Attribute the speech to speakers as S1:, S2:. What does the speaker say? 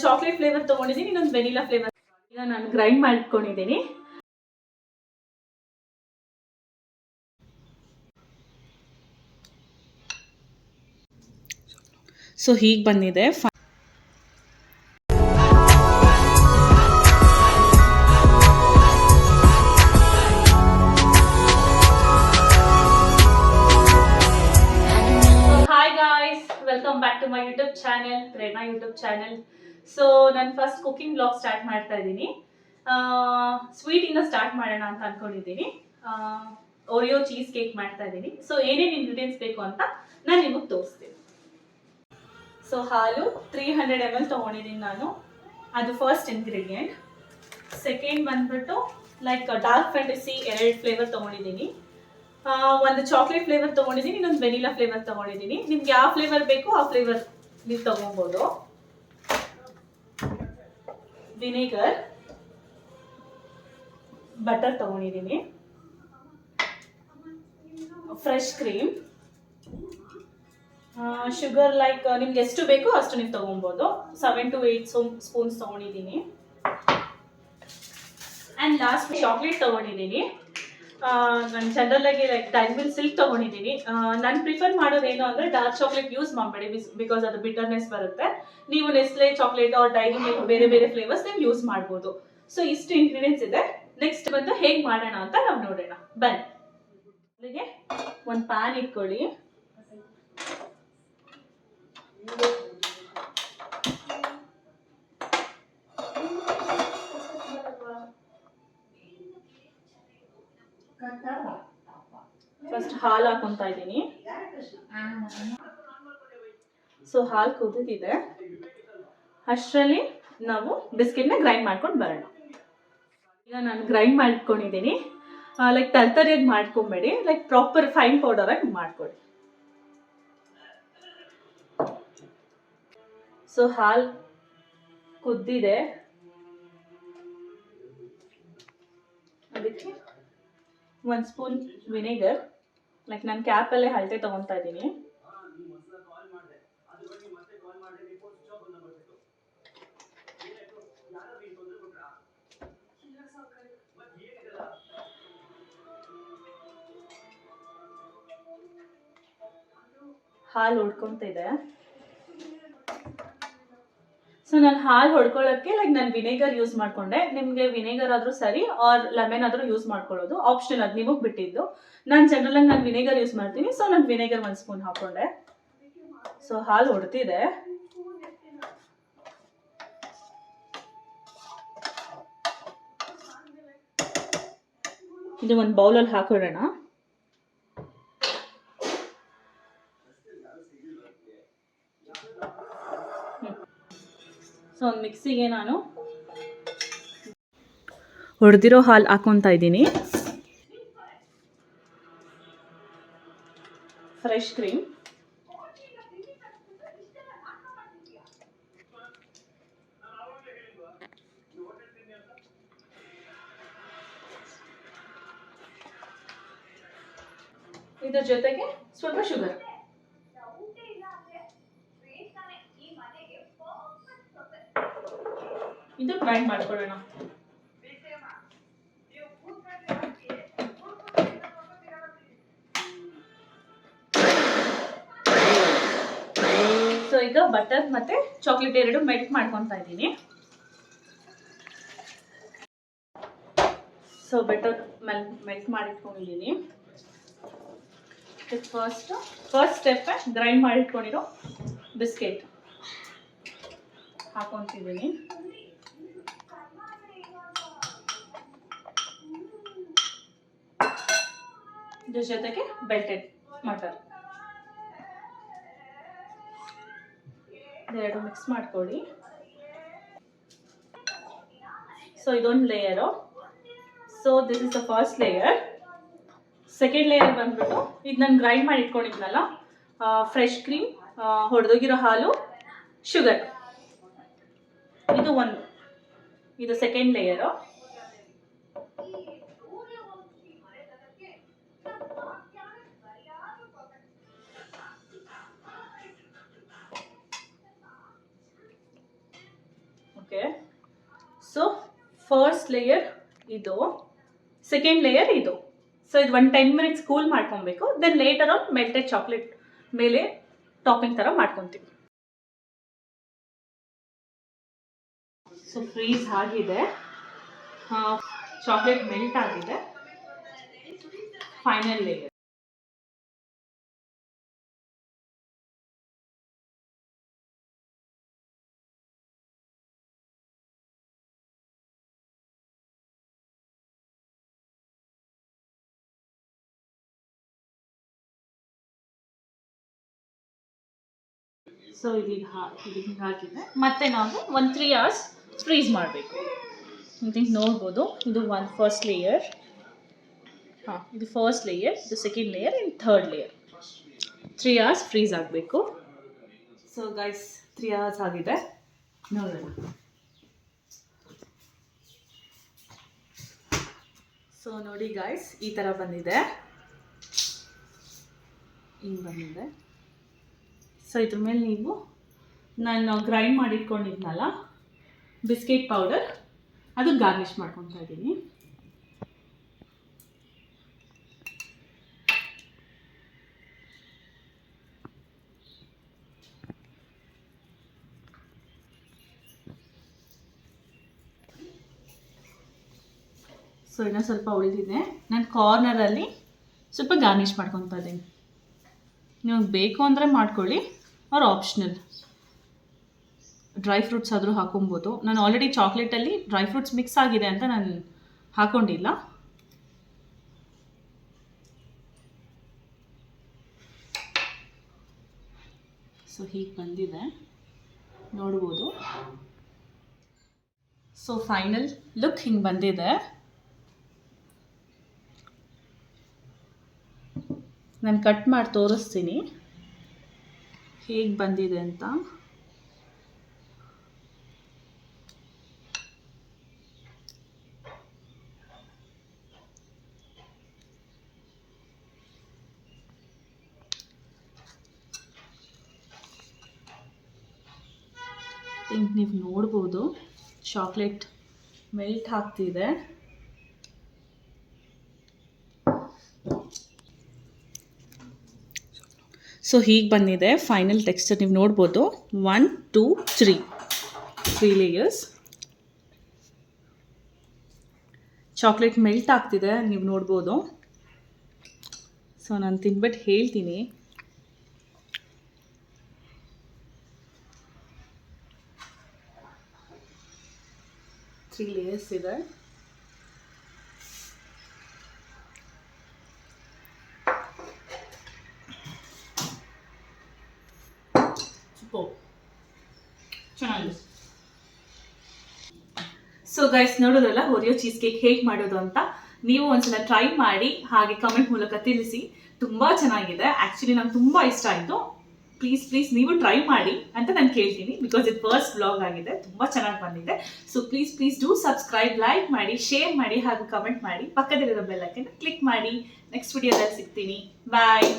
S1: Chocolate flavour ತಗೊಂಡಿದ್ದೀನಿ, ಇನ್ನೊಂದು vanilla flavour. ಈಗ ನಾನು ಗ್ರೈಂಡ್ ಮಾಡ್ಕೊಂಡಿದ್ದೀನಿ. ಸೊ ಹೀಗೆ ಬಂದಿದೆ. Welcome back to my YouTube channel, Prerana YouTube channel. So ನಾನು ಫಸ್ಟ್ ಕುಕಿಂಗ್ ಬ್ಲಾಗ್ ಸ್ಟಾರ್ಟ್ ಮಾಡ್ತಾ ಇದ್ದೀನಿ. ಸ್ವೀಟಿಂದ ಸ್ಟಾರ್ಟ್ ಮಾಡೋಣ ಅಂತ ಅನ್ಕೊಂಡಿದ್ದೀನಿ. ಓರಿಯೋ ಚೀಸ್ ಕೇಕ್ ಮಾಡ್ತಾ ಇದ್ದೀನಿ. ಸೊ ಏನೇನು ಇಂಗ್ರೀಡಿಯೆಂಟ್ಸ್ ಬೇಕು ಅಂತ ನಾನು ನಿಮಗೆ ತೋರಿಸ್ತೀನಿ. ಸೊ ಹಾಲು 300 ml ತೊಗೊಂಡಿದ್ದೀನಿ ನಾನು, ಅದು ಫಸ್ಟ್ ಇಂಗ್ರೀಡಿಯೆಂಟ್. ಸೆಕೆಂಡ್ ಬಂದ್ಬಿಟ್ಟು ಲೈಕ್ ಡಾರ್ಕ್ ಫ್ಯಾಂಟಸಿ 2 ಫ್ಲೇವರ್ ತೊಗೊಂಡಿದ್ದೀನಿ. ಒಂದು ಚಾಕ್ಲೇಟ್ ಫ್ಲೇವರ್ ತೊಗೊಂಡಿದ್ದೀನಿ, ಇನ್ನೊಂದು ವೆನಿಲಾ ಫ್ಲೇವರ್ ತೊಗೊಂಡಿದ್ದೀನಿ. ನಿಮ್ಗೆ ಯಾವ ಫ್ಲೇವರ್ ಬೇಕೋ ಆ ಫ್ಲೇವರ್ ನೀವು ತೊಗೊಬೋದು. ವಿನೆಗರ್, ಬಟರ್ ತೊಗೊಂಡಿದ್ದೀನಿ, ಫ್ರೆಶ್ ಕ್ರೀಮ್, ಶುಗರ್ ಲೈಕ್ ನಿಮ್ಗೆ ಎಷ್ಟು ಬೇಕೋ ಅಷ್ಟು ನೀವು ತೊಗೊಬೋದು. 7 to 8 ಸ್ಪೂನ್ಸ್ ತೊಗೊಂಡಿದ್ದೀನಿ. ಆ್ಯಂಡ್ ಲಾಸ್ಟ್ ಚಾಕ್ಲೇಟ್ ತೊಗೊಂಡಿದ್ದೀನಿ. ನಾನು ಜನರಲ್ ಆಗಿ ಲೈಕ್ ಡೈಮಂಡ್ ಸಿಲ್ಕ್ ತೊಗೊಂಡಿದ್ದೀನಿ. ನಾನು ಪ್ರಿಫರ್ ಮಾಡೋದೇನು ಅಂದರೆ ಡಾರ್ಕ್ ಚಾಕ್ಲೇಟ್ ಯೂಸ್ ಮಾಡಬೇಡಿ, ಬಿಕಾಸ್ ಅದು ಬಿಟರ್ನೆಸ್ ಬರುತ್ತೆ. ನೀವು Nestle chocolate or dairy milk ಬೇರೆ ಬೇರೆ ಫ್ಲೇವರ್ಸ್ ನೀವು ಯೂಸ್ ಮಾಡ್ಬೋದು. ಸೊ ಇಷ್ಟು ಇಂಗ್ರೀಡಿಯೆಂಟ್ಸ್ ಇದೆ. ನೆಕ್ಸ್ಟ್ ಬಂದು ಹೇಗೆ ಮಾಡೋಣ ಅಂತ ನಾವು ನೋಡೋಣ ಬನ್ನಿ. ಅಲ್ಲಿಗೆ ಒಂದು ಪ್ಯಾನ್ ಇಟ್ಕೊಳ್ಳಿ. ಫಸ್ಟ್ ಹಾಲು ಹಾಕೊಂತ ಇದ್ದೀನಿ. ಸೊ ಹಾಲು ಕುದಿತಿದೆ, ಅಷ್ಟರಲ್ಲಿ ನಾವು ಬಿಸ್ಕೆಟ್ನ ಗ್ರೈಂಡ್ ಮಾಡ್ಕೊಂಡು ಬರೋಣ. ಈಗ ನಾನು ಗ್ರೈಂಡ್ ಮಾಡ್ಕೊಂಡಿದ್ದೀನಿ. ಲೈಕ್ ತರ್ತರಿಯಾಗಿ ಮಾಡ್ಕೊಬೇಡಿ, ಲೈಕ್ ಪ್ರಾಪರ್ ಫೈನ್ ಪೌಡರ್ ಆಗಿ ಮಾಡ್ಕೊಳ್ಳಿ. ಸೊ ಹಾಲು ಕುದ್ದಿದೆ, ಅದಕ್ಕೆ 1 ಸ್ಪೂನ್ ವಿನೆಗರ್, ಲೈಕ್ ನಾನು ಕ್ಯಾಪಲ್ಲೇ ಅಳತೆ ತೊಗೊತಾ ಇದ್ದೀನಿ. ಹಾಲು ಹೊಡ್ಕೊತ ಇದೆ. ಸೊ ನಾನು ಹಾಲು ಹೊಡ್ಕೊಳ್ಳೋಕ್ಕೆ ಲೈಕ್ ನಾನು ವಿನೆಗರ್ ಯೂಸ್ ಮಾಡಿಕೊಂಡೆ. ನಿಮಗೆ ವಿನೆಗರ್ ಆದರೂ ಸರಿ ಆರ್ ಲೆಮನ್ ಆದರೂ ಯೂಸ್ ಮಾಡ್ಕೊಳ್ಳೋದು, ಆಪ್ಷನಲ್, ಅದು ನಿಮಗೆ ಬಿಟ್ಟಿದ್ದು. ನಾನು ಜನರಲಾಗಿ ನಾನು ವಿನೆಗರ್ ಯೂಸ್ ಮಾಡ್ತೀನಿ. ಸೊ ನಾನು ವಿನೆಗರ್ 1 ಸ್ಪೂನ್ ಹಾಕ್ಕೊಂಡೆ. ಸೊ ಹಾಲು ಹೊಡ್ತಿದೆ. ಇದು ಒಂದು ಬೌಲಲ್ಲಿ ಹಾಕೊಳ್ಳೋಣ. ಸೊ ಒಂದು ಮಿಕ್ಸಿಗೆ ನಾನು ಹೊಡೆದಿರೋ ಹಾಲು ಹಾಕೊತಾ ಇದ್ದೀನಿ. ಫ್ರೆಶ್ ಕ್ರೀಮ್, ಇದ್ರ ಜೊತೆಗೆ ಸ್ವಲ್ಪ ಶುಗರ್. ಇದು ಗ್ರೈಂಡ್ ಮಾಡ್ಕೊಳ್ಳೋಣ. ಸೊ ಈಗ ಬಟರ್ ಮತ್ತೆ ಚಾಕ್ಲೇಟ್ ಎರಡು ಮೆಲ್ಟ್ ಮಾಡ್ಕೊತಾ ಇದ್ದೀನಿ. ಸೊ ಬಟರ್ ಮೆಲ್ಟ್ ಮಾಡಿಟ್ಕೊಂಡಿದ್ದೀನಿ. ಫಸ್ಟ್ ಸ್ಟೆಪ್ ಗ್ರೈಂಡ್ ಮಾಡಿಟ್ಕೊಂಡಿರೋ ಬಿಸ್ಕೆಟ್ ಹಾಕೊತಿದ್ದೀನಿ. ಇದ್ರ ಜೊತೆಗೆ ಬೆಲ್ಟೆಡ್ ಮಟರ್ ಎರಡು ಮಿಕ್ಸ್ ಮಾಡ್ಕೊಳ್ಳಿ. ಸೊ ಇದೊಂದು layer. So this is the first layer. Second layer ಬಂದ್ಬಿಟ್ಟು ಇದು ನಾನು ಗ್ರೈಂಡ್ ಮಾಡಿ ಇಟ್ಕೊಂಡಿದ್ನಲ್ಲ, ಫ್ರೆಶ್ ಕ್ರೀಮ್, ಹೊಡೆದೋಗಿರೋ ಹಾಲು, ಶುಗರ್, ಇದು second layer. Okay, so first layer ಇದು, ಸೆಕೆಂಡ್ ಲೇಯರ್ ಇದು. ಸೊ ಇದು 10 ಮಿನಿಟ್ಸ್ ಕೂಲ್ ಮಾಡ್ಕೊಬೇಕು. Then later on melted chocolate ಮೇಲೆ ಟಾಪಿಂಗ್ ಥರ ಮಾಡ್ಕೊತೀವಿ. ಸೊ ಫ್ರೀಸ್ ಆಗಿದೆ, ಚಾಕ್ಲೇಟ್ ಮೆಲ್ಟ್ ಆಗಿದೆ. Final layer. ಸೊ ಇದೀಗ ಹಾಕಿದೆ. ಮತ್ತೆ ನಾವು 3 hours ಫ್ರೀಸ್ ಮಾಡಬೇಕು. ನೋಡ್ಬೋದು, ಇದು ಫಸ್ಟ್ ಲೇಯರ್, ಇದು ಫಸ್ಟ್ ಲೇಯರ್, ಇದು second layer, in third layer. 3 hours freeze ಆಗಬೇಕು. ಸೊ ಗೈಸ್ 3 hours ಆಗಿದೆ, ನೋಡೋಣ. ಸೊ ನೋಡಿ ಗೈಸ್, ಈ ಥರ ಬಂದಿದೆ, ಹಿಂಗೆ ಬಂದಿದೆ. ಸೊ ಇದ್ರ ಮೇಲೆ ನೀವು ನಾನು ಗ್ರೈಂಡ್ ಮಾಡಿಟ್ಕೊಂಡಿದ್ನಲ್ಲ ಬಿಸ್ಕೆಟ್ ಪೌಡರ್, ಅದು ಗಾರ್ನಿಷ್ ಮಾಡ್ಕೊತಾ ಇದ್ದೀನಿ. ಸೊ ಇನ್ನೂ ಸ್ವಲ್ಪ ಉಳಿದಿದೆ, ನಾನು ಕಾರ್ನರಲ್ಲಿ ಸ್ವಲ್ಪ ಗಾರ್ನಿಷ್ ಮಾಡ್ಕೊತಾ ಇದ್ದೀನಿ. ನಿಮಗೆ ಬೇಕು ಅಂದರೆ ಮಾಡ್ಕೊಳ್ಳಿ, ಅವ್ರು ಆಪ್ಷನಲ್. ಡ್ರೈ ಫ್ರೂಟ್ಸ್ ಆದರೂ ಹಾಕೊಬೋದು. ನಾನು ಆಲ್ರೆಡಿ ಚಾಕ್ಲೇಟಲ್ಲಿ ಡ್ರೈ ಫ್ರೂಟ್ಸ್ ಮಿಕ್ಸ್ ಆಗಿದೆ ಅಂತ ನಾನು ಹಾಕೊಂಡಿಲ್ಲ. ಸೊ ಹೀಗೆ ಬಂದಿದೆ, ನೋಡ್ಬೋದು. ಸೊ ಫೈನಲ್ ಲುಕ್ ಹಿಂಗೆ ಬಂದಿದೆ. ನಾನು ಕಟ್ ಮಾಡಿ ತೋರಿಸ್ತೀನಿ ಹೇಗೆ ಬಂದಿದೆ ಅಂತ. ನೀವು ನೋಡ್ಬೋದು, ಚಾಕ್ಲೇಟ್ ಮೆಲ್ಟ್ ಆಗ್ತಿದೆ. ಸೊ ಹೀಗೆ ಬಂದಿದೆ ಫೈನಲ್ ಟೆಕ್ಸ್ಚರ್, ನೀವು ನೋಡ್ಬೋದು. 1 2 3 ಲೇಯರ್ಸ್. ಚಾಕ್ಲೇಟ್ ಮೆಲ್ಟ್ ಆಗ್ತಿದೆ, ನೀವು ನೋಡ್ಬೋದು. ಸೊ ನಾನು ತಿನ್ಬಿಟ್ಟು ಹೇಳ್ತೀನಿ. ತ್ರೀ ಲೇಯರ್ಸ್ ಇದೆ. ಚೆನ್ನಾಗಿದೆ. ಸೊ ಗೈಸ್, ನೋಡೋದಲ್ಲ ಓರಿಯೋ ಚೀಸ್ ಕೇಕ್ ಹೇಗೆ ಮಾಡೋದು ಅಂತ. ನೀವು ಒಂದ್ಸಲ ಟ್ರೈ ಮಾಡಿ, ಹಾಗೆ ಕಮೆಂಟ್ ಮೂಲಕ ತಿಳಿಸಿ. ತುಂಬ ಚೆನ್ನಾಗಿದೆ, ಆ್ಯಕ್ಚುಲಿ ನಂಗೆ ತುಂಬ ಇಷ್ಟ ಆಯಿತು. ಪ್ಲೀಸ್ ನೀವು ಟ್ರೈ ಮಾಡಿ ಅಂತ ನಾನು ಕೇಳ್ತೀನಿ, ಬಿಕಾಸ್ ಇದು ಫಸ್ಟ್ ವ್ಲಾಗ್ ಆಗಿದೆ, ತುಂಬ ಚೆನ್ನಾಗಿ ಬಂದಿದೆ. So please do subscribe, like ಮಾಡಿ, ಶೇರ್ ಮಾಡಿ, ಹಾಗೂ ಕಮೆಂಟ್ ಮಾಡಿ. ಪಕ್ಕದಲ್ಲಿರೋ ಬೆಲ್ ಐಕನ್ ಕ್ಲಿಕ್ ಮಾಡಿ. ನೆಕ್ಸ್ಟ್ ವಿಡಿಯೋದಲ್ಲಿ ಸಿಗ್ತೀನಿ. ಬಾಯ್.